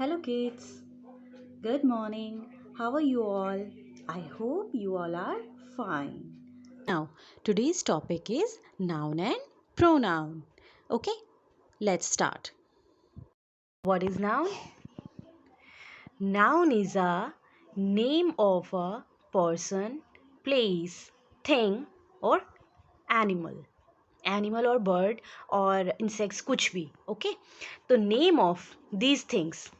Hello, kids. Good morning. How are you all? I hope you all are fine. Now, today's topic is noun and pronoun. Okay, let's start. What is noun? Noun is a name of a person, place, thing or animal. Animal और bird और insects कुछ भी okay तो name of these things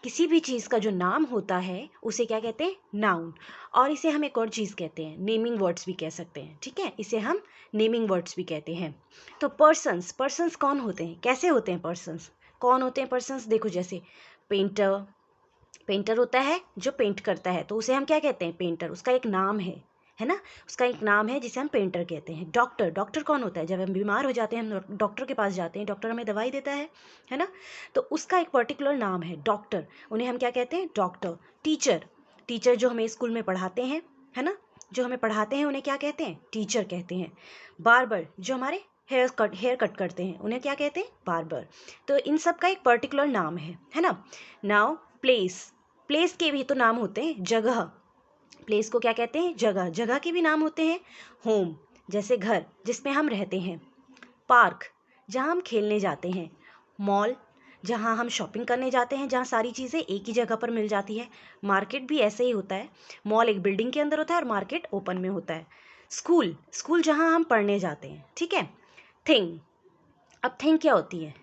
किसी भी चीज़ का जो नाम होता है उसे क्या कहते हैं नाउन और इसे हम एक और चीज़ कहते हैं नेमिंग वर्ड्स भी कह सकते हैं ठीक है इसे हम नेमिंग वर्ड्स भी कहते हैं तो पर्सन्स पर्सन्स कौन होते हैं कैसे होते हैं पर्सन्स कौन होते हैं पर्सन्स देखो जैसे पेंटर पेंटर होता है जो पेंट करता है तो उसे हम क्या कहते हैं पेंटर उसका एक नाम है ना उसका एक नाम है जिसे हम पेंटर कहते हैं डॉक्टर डॉक्टर कौन होता है जब हम बीमार हो जाते हैं हम डॉक्टर के पास जाते हैं डॉक्टर हमें दवाई देता है ना तो उसका एक पर्टिकुलर नाम है डॉक्टर उन्हें हम क्या कहते हैं डॉक्टर टीचर टीचर जो हमें स्कूल में पढ़ाते हैं है ना जो हमें पढ़ाते हैं उन्हें क्या कहते हैं टीचर कहते हैं बार्बर जो हमारे हेयर कट करते हैं उन्हें क्या कहते हैं बार्बर तो इन सब का एक पर्टिकुलर नाम है ना नाउ प्लेस प्लेस के भी तो नाम होते हैं जगह प्लेस को क्या कहते हैं जगह जगह के भी नाम होते हैं होम जैसे घर जिसमें हम रहते हैं पार्क जहाँ हम खेलने जाते हैं मॉल जहाँ हम शॉपिंग करने जाते हैं जहाँ सारी चीज़ें एक ही जगह पर मिल जाती है मार्केट भी ऐसे ही होता है मॉल एक बिल्डिंग के अंदर होता है और मार्केट ओपन में होता है स्कूल स्कूल जहाँ हम पढ़ने जाते हैं ठीक है थिंग अब थिंग क्या होती है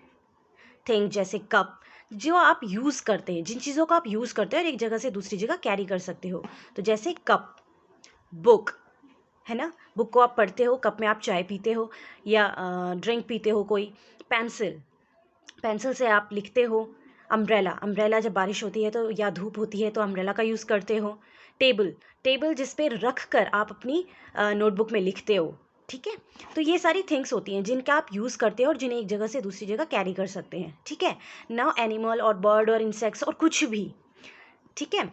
थिंग जैसे कप जो आप यूज़ करते हैं जिन चीज़ों को आप यूज़ करते हो और एक जगह से दूसरी जगह कैरी कर सकते हो तो जैसे कप बुक है ना बुक को आप पढ़ते हो कप में आप चाय पीते हो या ड्रिंक पीते हो कोई पेंसिल पेंसिल से आप लिखते हो अम्ब्रेला अम्ब्रेला जब बारिश होती है तो या धूप होती है तो अम्ब्रेला का यूज़ करते हो टेबल टेबल जिस पे रख कर आप अपनी नोटबुक में लिखते हो ठीक है तो ये सारी थिंग्स होती हैं जिनका आप यूज़ करते हो और जिन्हें एक जगह से दूसरी जगह कैरी कर सकते हैं ठीक है नाउ एनिमल और बर्ड और इंसेक्ट्स और कुछ भी ठीक है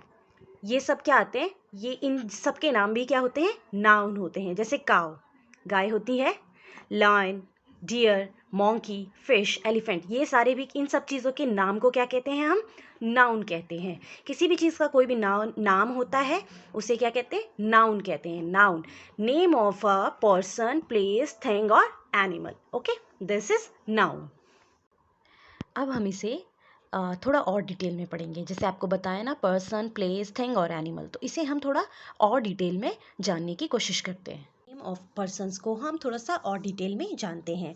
ये सब क्या आते हैं ये इन सब के नाम भी क्या होते हैं नाउन होते हैं जैसे काव गाय होती है lion deer monkey fish elephant ये सारे भी इन सब चीज़ों के नाम को क्या कहते हैं हम नाउन कहते हैं किसी भी चीज़ का कोई भी नाम होता है उसे क्या कहते हैं नाउन कहते हैं noun name of a person place thing और animal okay this is noun अब हम इसे थोड़ा और डिटेल में पढ़ेंगे जैसे आपको बताया ना पर्सन प्लेस थिंग और एनिमल तो इसे हम थोड़ा और डिटेल में जानने की कोशिश करते हैं नेम ऑफ पर्सन्स को हम थोड़ा सा और डिटेल में जानते हैं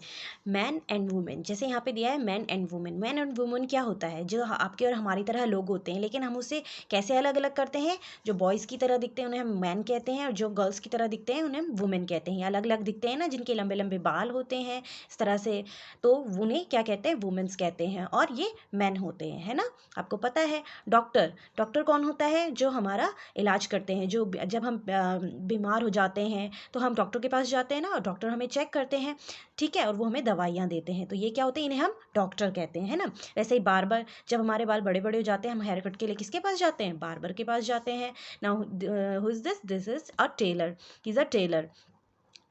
मैन एंड वुमेन जैसे यहाँ पे दिया है मैन एंड वुमेन क्या होता है जो आपके और हमारी तरह लोग होते हैं लेकिन हम उसे कैसे अलग अलग करते हैं जो बॉयज़ की तरह दिखते हैं उन्हें हम मैन कहते हैं और जो गर्ल्स की तरह दिखते हैं उन्हें हम वुमेन कहते हैं अलग अलग दिखते हैं ना जिनके लंबे लंबे बाल होते हैं इस तरह से तो उन्हें क्या कहते हैं वुमेन्स कहते हैं और ये मैन होते हैं है ना आपको पता है डॉक्टर डॉक्टर कौन होता है जो हमारा इलाज करते हैं जो जब हम बीमार हो जाते हैं तो हम डॉक्टर के पास जाते हैं ना और डॉक्टर हमें चेक करते हैं ठीक है और वो हमें दवाइयाँ देते हैं तो ये क्या होते हैं इन्हें हम डॉक्टर कहते हैं है ना वैसे ही बार्बर जब हमारे बाल बड़े बड़े हो जाते हैं हम हेयर कट के लिए किसके पास जाते हैं बार्बर के पास जाते हैं now who is this is a tailor is a tailor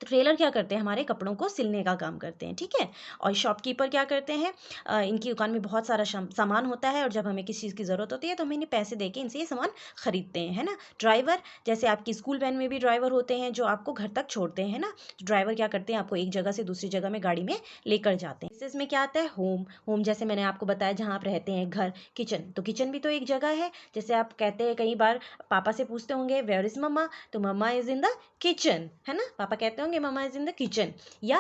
तो टेलर क्या करते हैं हमारे कपड़ों को सिलने का काम करते हैं ठीक है और शॉपकीपर क्या करते हैं इनकी दुकान में बहुत सारा सामान होता है और जब हमें किसी चीज़ की ज़रूरत होती है तो हम इन्हें पैसे दे के इनसे ये सामान खरीदते हैं है ना ड्राइवर जैसे आपकी स्कूल वैन में भी ड्राइवर होते हैं जो आपको घर तक छोड़ते हैं ना ड्राइवर क्या करते हैं आपको एक जगह से दूसरी जगह में गाड़ी में लेकर जाते हैं इसमें क्या आता है होम होम जैसे मैंने आपको बताया जहाँ आप रहते हैं घर किचन तो किचन भी तो एक जगह है जैसे आप कहते हैं कई बार पापा से पूछते होंगे वेयर इज़ मम्मा तो मम्मा इज़ इन द किचन है ना पापा कहते होंगे मम्मा इज इन द किचन या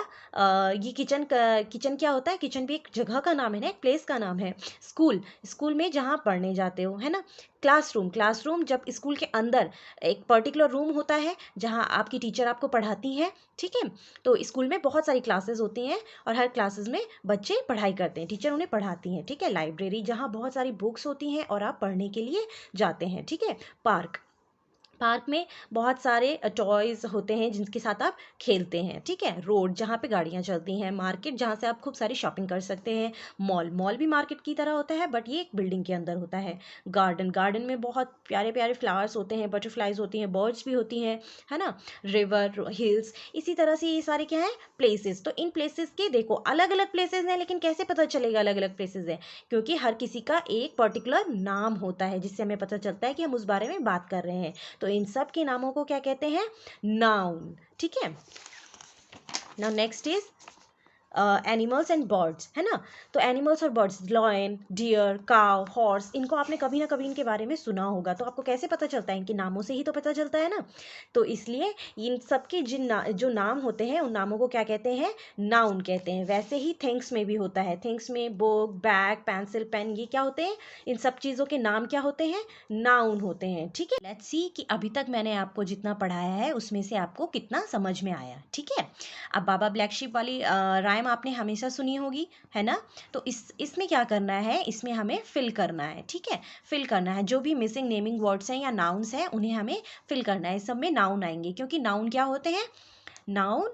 ये किचन क्या होता है किचन भी एक जगह का नाम है ना एक प्लेस का नाम है स्कूल स्कूल में जहाँ पढ़ने जाते हो है ना क्लासरूम क्लासरूम जब स्कूल के अंदर एक पर्टिकुलर रूम होता है जहाँ आपकी टीचर आपको पढ़ाती हैं ठीक है तो स्कूल में बहुत सारी क्लासेस होती हैं और हर क्लासेस में बच्चे पढ़ाई करते हैं टीचर उन्हें पढ़ाती हैं ठीक है लाइब्रेरी जहाँ बहुत सारी बुक्स होती हैं और आप पढ़ने के लिए जाते हैं ठीक है पार्क पार्क में बहुत सारे टॉयज़ होते हैं जिनके साथ आप खेलते हैं, ठीक है। रोड जहाँ पे गाड़ियाँ चलती हैं, मार्केट जहाँ से आप खूब सारी शॉपिंग कर सकते हैं, मॉल भी मार्केट की तरह होता है बट ये एक बिल्डिंग के अंदर होता है। गार्डन में बहुत प्यारे प्यारे फ्लावर्स होते हैं, बटरफ्लाइज होती हैं, बर्ड्स भी होती हैं, है ना। रिवर, हिल्स, इसी तरह से ये सारे क्या हैं, प्लेसेस। तो इन प्लेसेस के देखो अलग अलग प्लेसेस हैं, लेकिन कैसे पता चलेगा अलग अलग प्लेसेस हैं? क्योंकि हर किसी का एक पर्टिकुलर नाम होता है जिससे हमें पता चलता है कि हम उस बारे में बात कर रहे हैं। तो इन सब के नामों को क्या कहते हैं? नाउन, ठीक है। Now next is animals and birds, है ना। तो एनिमल्स और बर्ड्स, लॉयन, डियर, काव, हॉर्स, इनको आपने कभी ना कभी इनके बारे में सुना होगा। तो आपको कैसे पता चलता है? इनके नामों से ही तो पता चलता है ना। तो इसलिए इन सब के जो नाम होते हैं उन नामों को क्या कहते हैं? नाउन कहते हैं। वैसे ही थिंग्स में भी होता है। थिंग्स में बुक, बैग, पेंसिल, पेन, ये क्या होते हैं? इन सब चीज़ों के नाम क्या होते हैं? नाउन होते हैं, ठीक है। लेट्स सी कि अभी तक मैंने आपको जितना पढ़ाया है उसमें से आपको कितना समझ में आया, ठीक है। अब बाबा ब्लैक शीप वाली राइम आपने हमेशा सुनी होगी, है ना। तो इसमें क्या करना है? इसमें हमें फिल करना है, ठीक है। फिल करना है, जो भी मिसिंग नेमिंग वर्ड्स हैं या नाउन्स हैं उन्हें हमें फिल करना है। इस सब में नाउन आएंगे, क्योंकि नाउन क्या होते हैं? नाउन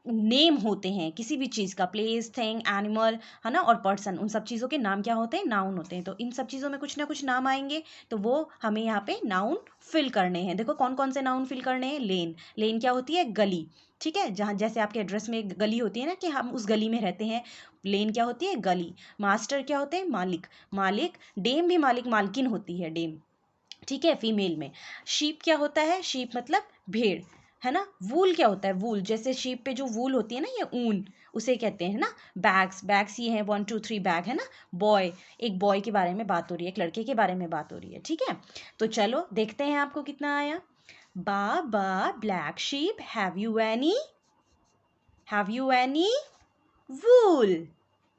नेम होते हैं किसी भी चीज़ का, प्लेस, थिंग, एनिमल, है ना, और पर्सन, उन सब चीज़ों के नाम क्या होते हैं? नाउन होते हैं। तो इन सब चीज़ों में कुछ ना कुछ नाम आएंगे, तो वो हमें यहाँ पे नाउन फिल करने हैं। देखो कौन कौन से नाउन फिल करने हैं। लेन क्या होती है? गली, ठीक है। जहाँ जैसे आपके एड्रेस में एक गली होती है ना कि हम उस गली में रहते हैं, लेन क्या होती है? गली। मास्टर क्या होते हैं? मालिक। डेम भी मालिक मालकिन होती है, डेम, ठीक है, फीमेल में। शीप क्या होता है? शीप मतलब भेड़, है ना। वूल क्या होता है? वूल, जैसे शीप पे जो वूल होती है ना, ये ऊन, उसे कहते हैं ना। बैग्स ये हैं 1 2 3 बैग, है ना। बॉय, एक बॉय के बारे में बात हो रही है, एक लड़के के बारे में बात हो रही है, ठीक है। तो चलो देखते हैं आपको कितना आया। Baa baa black sheep, have you any wool?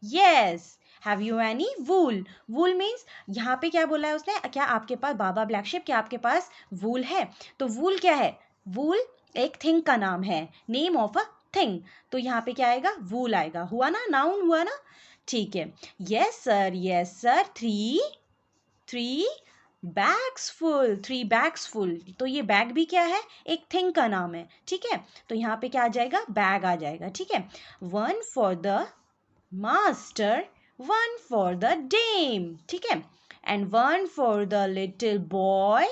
Yes. Have you any wool? Wool means यहाँ पे क्या बोला है उसने? क्या आपके पास, बाबा ब्लैक शिप, क्या आपके पास वूल है? तो वूल क्या है? वूल एक थिंग का नाम है, नेम ऑफ अ थिंग। तो यहाँ पे क्या आएगा? वूल आएगा। हुआ ना, नाउन हुआ ना, ठीक है। Yes sir, three bags full. तो ये बैग भी क्या है? एक थिंग का नाम है, ठीक है। तो यहाँ पे क्या आ जाएगा? बैग आ जाएगा, ठीक है। 1 for the master, 1 for the dame, ठीक है। And 1 for the little boy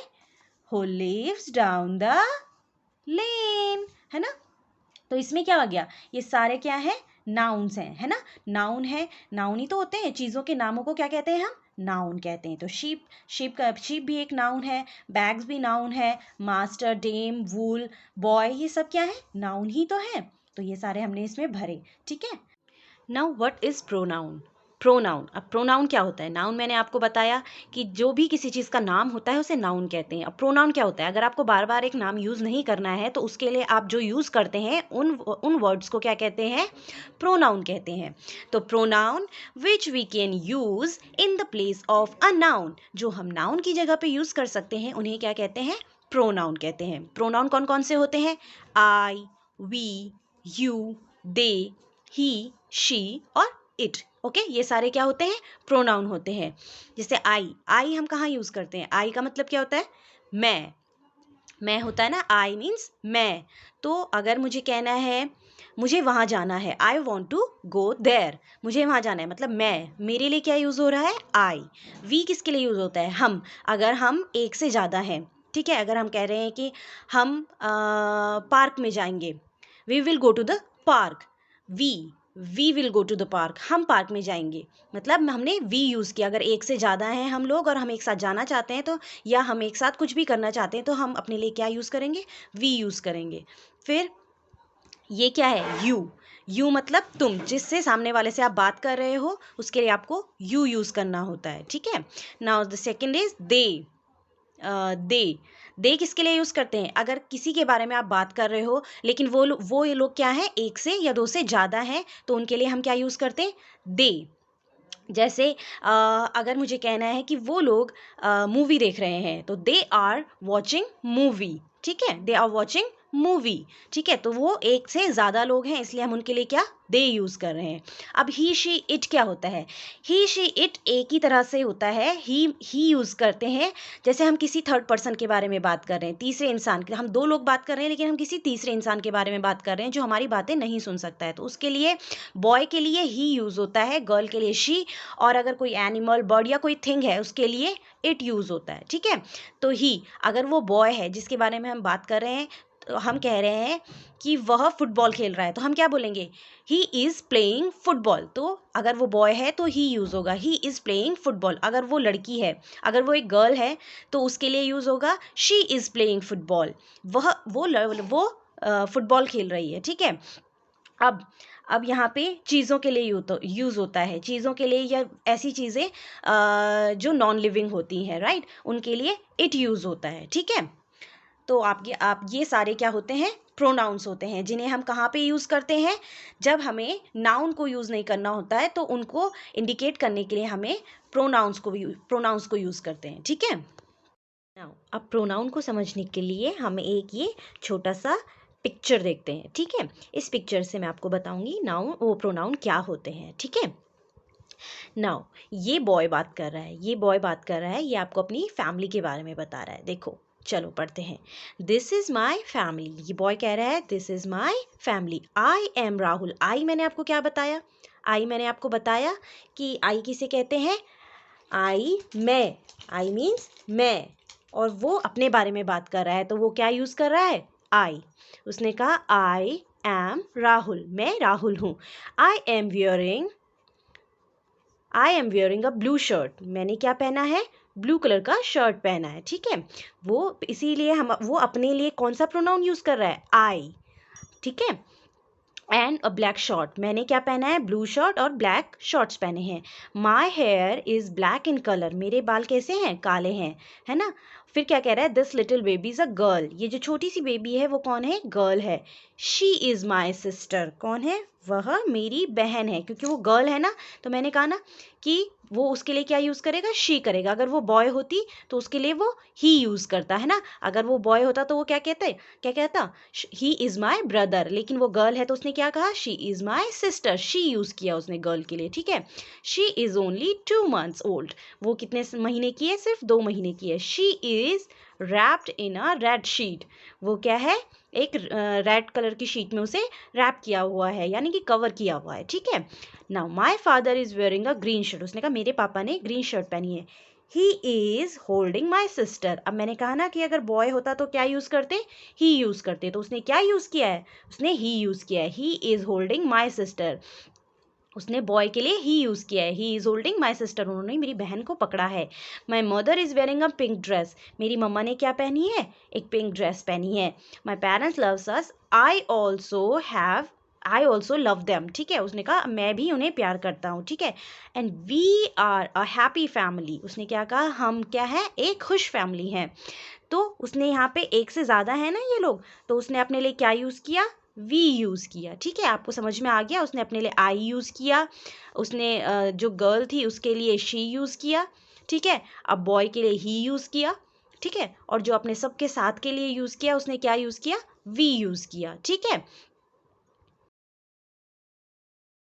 who lives down the lane, है ना। तो इसमें क्या आ गया? ये सारे क्या है? नाउन्स हैं, है ना। नाउन है, नाउन ही तो होते हैं, चीज़ों के नामों को क्या कहते हैं हम? नाउन कहते हैं। तो शीप भी एक नाउन है, बैग्स भी नाउन है, मास्टर, डेम, वूल, बॉय, ये सब क्या है? नाउन ही तो है। तो ये सारे हमने इसमें भरे, ठीक है। Now what is pronoun? अब प्रोनाउन क्या होता है? नाउन मैंने आपको बताया कि जो भी किसी चीज़ का नाम होता है उसे नाउन कहते हैं। अब प्रोनाउन क्या होता है? अगर आपको बार बार एक नाम यूज़ नहीं करना है तो उसके लिए आप जो यूज़ करते हैं उन वर्ड्स को क्या कहते हैं? प्रोनाउन कहते हैं। तो pronoun which we can use in the place of a noun, जो हम नाउन की जगह पे यूज़ कर सकते हैं उन्हें क्या कहते हैं? प्रोनाउन कहते हैं। प्रोनाउन कौन कौन से होते हैं? I, we, you, they, he, she और इट, ओके। ये सारे क्या होते हैं? प्रोनाउन होते हैं। जैसे आई हम कहाँ यूज़ करते हैं? आई का मतलब क्या होता है? मैं होता है ना, आई मीन्स मैं। तो अगर मुझे कहना है मुझे वहाँ जाना है, I want to go there, मुझे वहाँ जाना है, मतलब मैं, मेरे लिए क्या यूज़ हो रहा है? आई। वी किसके लिए यूज़ होता है? हम, अगर हम एक से ज़्यादा हैं, ठीक है। अगर हम कह रहे हैं कि हम पार्क में जाएंगे, we will go to the park, we will go to the park, हम पार्क में जाएंगे, मतलब हमने वी यूज़ किया। अगर एक से ज़्यादा हैं हम लोग और हम एक साथ जाना चाहते हैं तो, या हम एक साथ कुछ भी करना चाहते हैं तो हम अपने लिए क्या यूज़ करेंगे? वी यूज़ करेंगे। फिर ये क्या है? यू मतलब तुम, जिससे सामने वाले से आप बात कर रहे हो उसके लिए आपको यू यूज़ करना होता है, ठीक है। Now the second is they किसके लिए यूज़ करते हैं? अगर किसी के बारे में आप बात कर रहे हो लेकिन वो ये लोग क्या है? एक से या दो से ज़्यादा हैं, तो उनके लिए हम क्या यूज़ करते हैं? दे। जैसे अगर मुझे कहना है कि वो लोग मूवी देख रहे हैं तो दे आर वॉचिंग मूवी, ठीक है। They are watching movie. ठीक है, तो वो एक से ज़्यादा लोग हैं इसलिए हम उनके लिए क्या दे यूज़ कर रहे हैं। अब ही शी इट क्या होता है? ही शी इट एक ही तरह से होता है। ही यूज़ करते हैं जैसे हम किसी थर्ड पर्सन के बारे में बात कर रहे हैं, तीसरे इंसान के, हम दो लोग बात कर रहे हैं लेकिन हम किसी तीसरे इंसान के बारे में बात कर रहे हैं जो हमारी बातें नहीं सुन सकता है, तो उसके लिए बॉय के लिए ही यूज़ होता है, गर्ल के लिए शी, और अगर कोई एनिमल बर्ड या कोई थिंग है उसके लिए इट यूज़ होता है। ठीक है, तो ही अगर वो बॉय है जिसके बारे में हम बात कर रहे हैं, तो हम कह रहे हैं कि वह फुटबॉल खेल रहा है, तो हम क्या बोलेंगे? He is playing football. तो अगर वो बॉय है तो ही यूज़ होगा, ही इज़ प्लेइंग फुटबॉल। अगर वो लड़की है, अगर वो एक गर्ल है, तो उसके लिए यूज़ होगा शी इज़ प्लेइंग फुटबॉल। वो फुटबॉल खेल रही है। ठीक है, अब यहाँ पे चीज़ों के लिए यूज़ होता है, चीज़ों के लिए या ऐसी चीज़ें जो नॉन लिविंग होती हैं, राइट, उनके लिए इट यूज़ होता है। ठीक है, तो आप ये सारे क्या होते हैं? प्रोनाउंस होते हैं, जिन्हें हम कहाँ पे यूज़ करते हैं? जब हमें नाउन को यूज़ नहीं करना होता है तो उनको इंडिकेट करने के लिए हमें प्रोनाउंस को यूज़ करते हैं। ठीक है, नाउ अब प्रोनाउन को समझने के लिए हम एक ये छोटा सा पिक्चर देखते हैं। ठीक है, इस पिक्चर से मैं आपको बताऊंगी प्रोनाउन क्या होते हैं। ठीक है, नाउ ये बॉय बात कर रहा है, ये आपको अपनी फैमिली के बारे में बता रहा है। देखो, चलो पढ़ते हैं। दिस इज माई फैमिली, ये बॉय कह रहा है this is my family. I am Rahul. I मैंने आपको क्या बताया? आई मैंने आपको बताया कि आई किसे कहते हैं? आई मीन्स मैं, और वो अपने बारे में बात कर रहा है तो वो क्या यूज़ कर रहा है? आई। उसने कहा आई एम राहुल, मैं राहुल हूँ। I am wearing a blue shirt, मैंने क्या पहना है? ब्लू कलर का शर्ट पहना है। ठीक है, वो इसीलिए वो अपने लिए कौन सा प्रोनाउन यूज़ कर रहा है? आई। ठीक है, एंड अ ब्लैक शॉर्ट, मैंने क्या पहना है? ब्लू शर्ट और ब्लैक शॉर्ट्स पहने हैं। My here is black in colour, मेरे बाल कैसे हैं? काले हैं, है ना। फिर क्या कह रहा है? This little baby is a girl, ये जो छोटी सी बेबी है वो कौन है? गर्ल है। शी इज़ माई सिस्टर, कौन है? वह मेरी बहन है। क्योंकि वो गर्ल है ना, तो मैंने कहा ना कि वो उसके लिए क्या यूज़ करेगा? शी करेगा। अगर वो बॉय होती तो उसके लिए वो ही यूज़ करता, है ना। अगर वो बॉय होता तो वो क्या कहता? He is my brother. लेकिन वो गर्ल है तो उसने क्या कहा? She is my sister, she use किया उसने गर्ल के लिए। ठीक है, she is only 2 months old, वो कितने महीने की है? सिर्फ 2 महीने की है। She is wrapped in a red sheet, वो क्या है? एक रेड कलर की शीट में उसे रैप किया हुआ है, यानी कि कवर किया हुआ है। ठीक है, now my father is wearing a green shirt, उसने कहा मेरे पापा ने ग्रीन शर्ट पहनी है। He is holding my sister, अब मैंने कहा ना कि अगर बॉय होता तो क्या यूज़ करते? ही यूज़ करते, तो उसने क्या यूज़ किया है? उसने ही यूज़ किया है। He is holding my sister, उसने बॉय के लिए ही यूज़ किया है। He is holding my sister, उन्होंने मेरी बहन को पकड़ा है। My mother is wearing a pink dress, मेरी मम्मा ने क्या पहनी है? एक पिंक ड्रेस पहनी है। My parents loves us, I also love them, ठीक है, उसने कहा मैं भी उन्हें प्यार करता हूँ। ठीक है, and we are a happy family, उसने क्या कहा? हम क्या है? एक खुश फैमिली हैं। तो उसने यहाँ पे एक से ज़्यादा है ना ये लोग, तो उसने अपने लिए क्या यूज़ किया? वी यूज़ किया। ठीक है, आपको समझ में आ गया? उसने अपने लिए आई यूज़ किया, उसने जो गर्ल थी उसके लिए शी यूज़ किया। ठीक है, अब बॉय के लिए ही यूज़ किया। ठीक है, और जो अपने सबके साथ के लिए यूज़ किया उसने क्या यूज़ किया? वी यूज़ किया। ठीक है,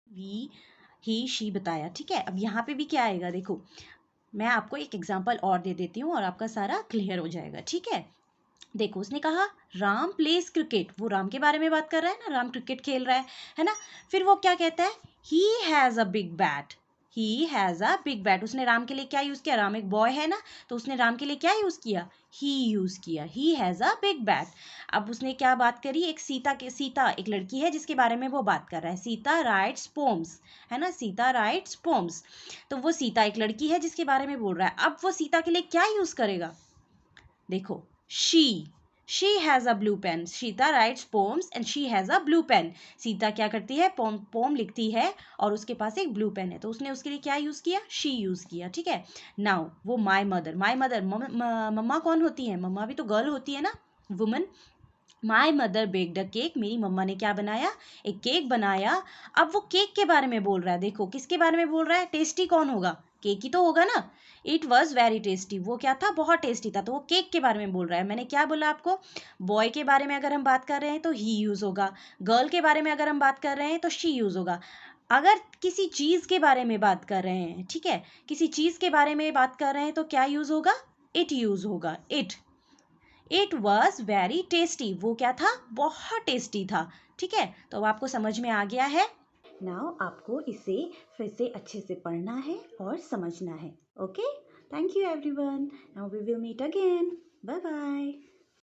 वी ही शी बताया। ठीक है, अब यहाँ पे भी क्या आएगा? देखो, मैं आपको एक एग्जांपल और दे देती हूँ और आपका सारा क्लियर हो जाएगा। ठीक है, देखो, उसने कहा राम प्लेस क्रिकेट, वो राम के बारे में बात कर रहा है ना, राम क्रिकेट खेल रहा है ना। फिर वो क्या कहता है? He has a big bat, he has a big bat, उसने राम के लिए क्या यूज़ किया? राम एक बॉय है ना, तो उसने राम के लिए क्या यूज़ किया? ही यूज़ किया, he has a big bat. अब उसने क्या बात करी? सीता एक लड़की है जिसके बारे में वो बात कर रहा है। सीता राइट्स पोम्स, है ना, सीता राइट्स पोम्स, तो वो सीता एक लड़की है जिसके बारे में बोल रहा है। अब वो सीता के लिए क्या यूज़ करेगा? देखो, she has a blue pen, Sita writes poems and she has a blue pen. Sita क्या करती है? पोम लिखती है और उसके पास एक ब्लू पेन है, तो उसने उसके लिए क्या यूज़ किया? शी यूज़ किया। ठीक है, नाउ वो माई मदर, मम्मा कौन होती है? मम्मा भी तो गर्ल होती है ना, woman. My mother baked a cake, मेरी मम्मा ने क्या बनाया? एक केक बनाया। अब वो केक के बारे में बोल रहा है। देखो, किसके बारे में बोल रहा है? टेस्टी कौन होगा? केक ही तो होगा ना। इट वॉज वेरी टेस्टी, वो क्या था, बहुत टेस्टी था, तो वो केक के बारे में बोल रहा है। मैंने क्या बोला आपको, बॉय के बारे में अगर हम बात कर रहे हैं तो ही यूज़ होगा, गर्ल के बारे में अगर हम बात कर रहे हैं तो शी यूज़ होगा। अगर किसी चीज़ के बारे में बात कर रहे हैं, ठीक है, किसी चीज़ के बारे में बात कर रहे हैं तो क्या यूज़ होगा, इट यूज़ होगा, इट वॉज वेरी टेस्टी, वो क्या था, बहुत टेस्टी था। ठीक है, तो अब आपको समझ में आ गया है। नाउ आपको इसे फिर से अच्छे से पढ़ना है और समझना है। Okay, thank you everyone, now we will meet again, bye bye.